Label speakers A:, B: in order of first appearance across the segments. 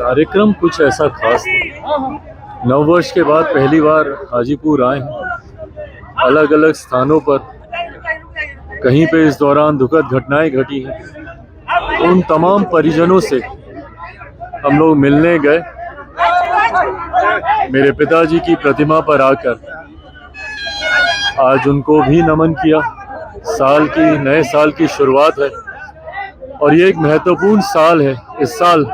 A: कार्यक्रम कुछ ऐसा खास नहीं। नववर्ष के बाद पहली बार हाजीपुर आए हैं। अलग अलग स्थानों पर कहीं पे इस दौरान दुखद घटनाएं घटी हैं। उन तमाम परिजनों से हम लोग मिलने गए। मेरे पिताजी की प्रतिमा पर आकर आज उनको भी नमन किया। नए साल की शुरुआत है और ये एक महत्वपूर्ण साल है। इस साल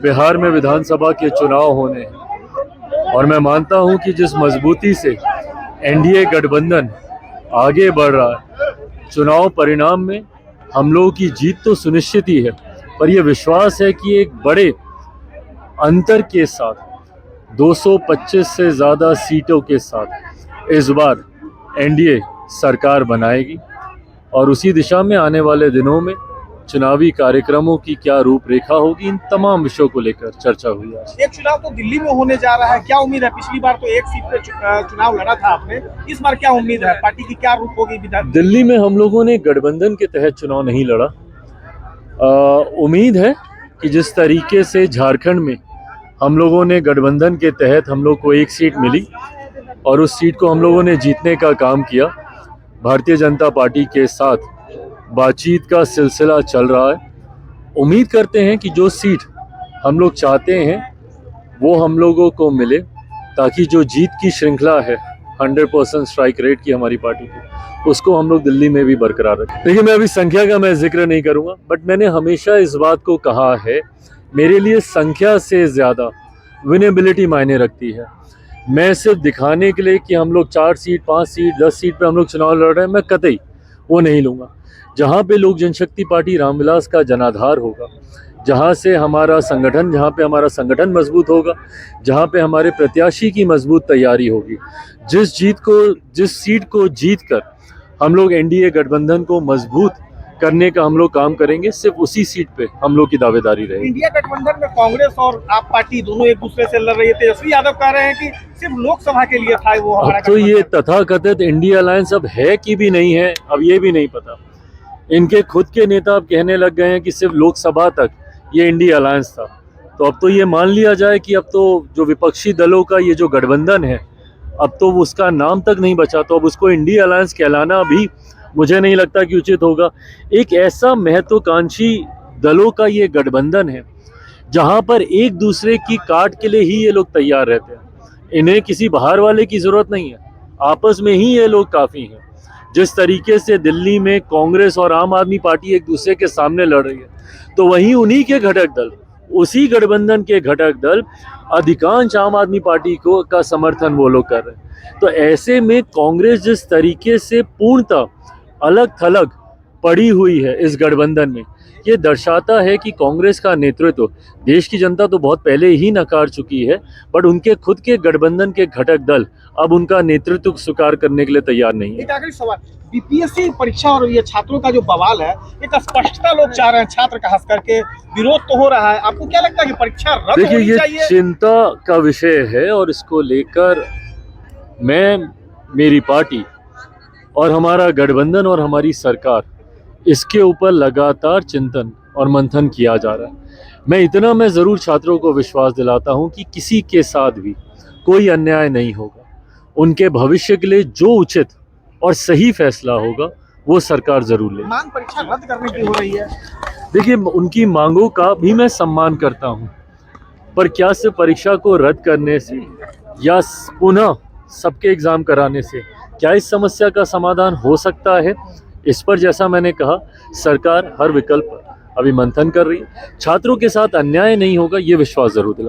A: बिहार में विधानसभा के चुनाव होने हैं और मैं मानता हूं कि जिस मजबूती से एनडीए गठबंधन आगे बढ़ रहा है, चुनाव परिणाम में हम लोगों की जीत तो सुनिश्चित ही है, पर यह विश्वास है कि एक बड़े अंतर के साथ 225 से ज़्यादा सीटों के साथ इस बार एनडीए सरकार बनाएगी और उसी दिशा में आने वाले दिनों में चुनावी कार्यक्रमों की क्या रूपरेखा होगी, इन तमाम विषयों को लेकर चर्चा हुई आज।
B: एक चुनाव तो दिल्ली में होने जा रहा है, क्या उम्मीद है? पिछली बार तो एक सीट पे चुनाव लड़ा था आपने, इस बार क्या उम्मीद है? पार्टी की क्या रूप होगी?
A: दिल्ली में हम लोगों ने गठबंधन के तहत चुनाव नहीं लड़ा। उम्मीद है कि जिस तरीके से झारखंड में हम लोगों ने गठबंधन के तहत हम लोग को एक सीट मिली और उस सीट को हम लोगों ने जीतने का काम किया। भारतीय जनता पार्टी के साथ बातचीत का सिलसिला चल रहा है। उम्मीद करते हैं कि जो सीट हम लोग चाहते हैं वो हम लोगों को मिले, ताकि जो जीत की श्रृंखला है 100% स्ट्राइक रेट की हमारी पार्टी की, उसको हम लोग दिल्ली में भी बरकरार रखें। देखिए, मैं अभी संख्या का जिक्र नहीं करूँगा, बट मैंने हमेशा इस बात को कहा है, मेरे लिए संख्या से ज़्यादा विनेबिलिटी मायने रखती है। मैं सिर्फ दिखाने के लिए कि हम लोग 4 सीट 5 सीट 10 सीट पे हम लोग चुनाव लड़ रहे हैं, मैं कतई वो नहीं लूँगा। जहाँ पे लोक जनशक्ति पार्टी रामविलास का जनाधार होगा, जहाँ पे हमारा संगठन मजबूत होगा, जहाँ पे हमारे प्रत्याशी की मजबूत तैयारी होगी, जिस सीट को जीतकर हम लोग एनडीए गठबंधन को मजबूत करने का हम लोग काम करेंगे, सिर्फ उसी सीट पे हम लोग की दावेदारी रहेगी।
B: इंडिया गठबंधन में कांग्रेस और आप पार्टी दोनों एक दूसरे से लड़ रही है। तेजस्वी यादव कह रहे हैं कि सिर्फ लोकसभा के लिए था वो हमारा।
A: तो ये तथाकथित इंडिया अलायंस अब है कि भी नहीं है, अब ये भी नहीं पता। इनके खुद के नेता अब कहने लग गए हैं कि सिर्फ लोकसभा तक ये इंडिया अलायंस था। तो अब तो ये मान लिया जाए कि अब तो जो विपक्षी दलों का ये जो गठबंधन है, अब तो उसका नाम तक नहीं बचा, तो अब उसको इंडिया अलायंस कहलाना भी मुझे नहीं लगता कि उचित होगा। एक ऐसा महत्वाकांक्षी दलों का ये गठबंधन है जहां पर एक दूसरे की काट के लिए ही ये लोग तैयार रहते हैं। इन्हें किसी बाहर वाले की जरूरत नहीं है, आपस में ही ये लोग काफ़ी हैं। जिस तरीके से दिल्ली में कांग्रेस और आम आदमी पार्टी एक दूसरे के सामने लड़ रही है, तो वहीं उन्हीं के घटक दल, उसी गठबंधन के घटक दल अधिकांश आम आदमी पार्टी को का समर्थन वो लोग कर रहे हैं। तो ऐसे में कांग्रेस जिस तरीके से पूर्णतः अलग थलग पड़ी हुई है इस गठबंधन में, ये दर्शाता है कि कांग्रेस का नेतृत्व देश की जनता तो बहुत पहले ही नकार चुकी है, बट उनके खुद के गठबंधन के घटक दल अब उनका नेतृत्व स्वीकार करने के लिए तैयार नहीं है।
B: एक आखिरी सवाल, बीपीएससी परीक्षा और ये छात्रों का जो बवाल है, एक स्पष्टता लोग चाह रहे हैं, छात्र खास करके विरोध तो हो रहा है। आपको क्या लगता है कि परीक्षा रद्द होनी चाहिए?
A: ये चिंता का विषय है और इसको लेकर मैं, मेरी पार्टी और हमारा गठबंधन और हमारी सरकार, इसके ऊपर लगातार चिंतन और मंथन किया जा रहा है। मैं ज़रूर छात्रों को विश्वास दिलाता हूं कि किसी के साथ भी कोई अन्याय नहीं होगा। उनके भविष्य के लिए जो उचित और सही फैसला होगा वो सरकार ज़रूर लेगी।
B: मांग परीक्षा रद्द करने की हो रही है।
A: देखिए, उनकी मांगों का भी मैं सम्मान करता हूं, पर क्या सिर्फ परीक्षा को रद्द करने से या पुनः सबके एग्ज़ाम कराने से क्या इस समस्या का समाधान हो सकता है? इस पर जैसा मैंने कहा, सरकार हर विकल्प अभी मंथन कर रही है। छात्रों के साथ अन्याय नहीं होगा, ये विश्वास जरूर दिला।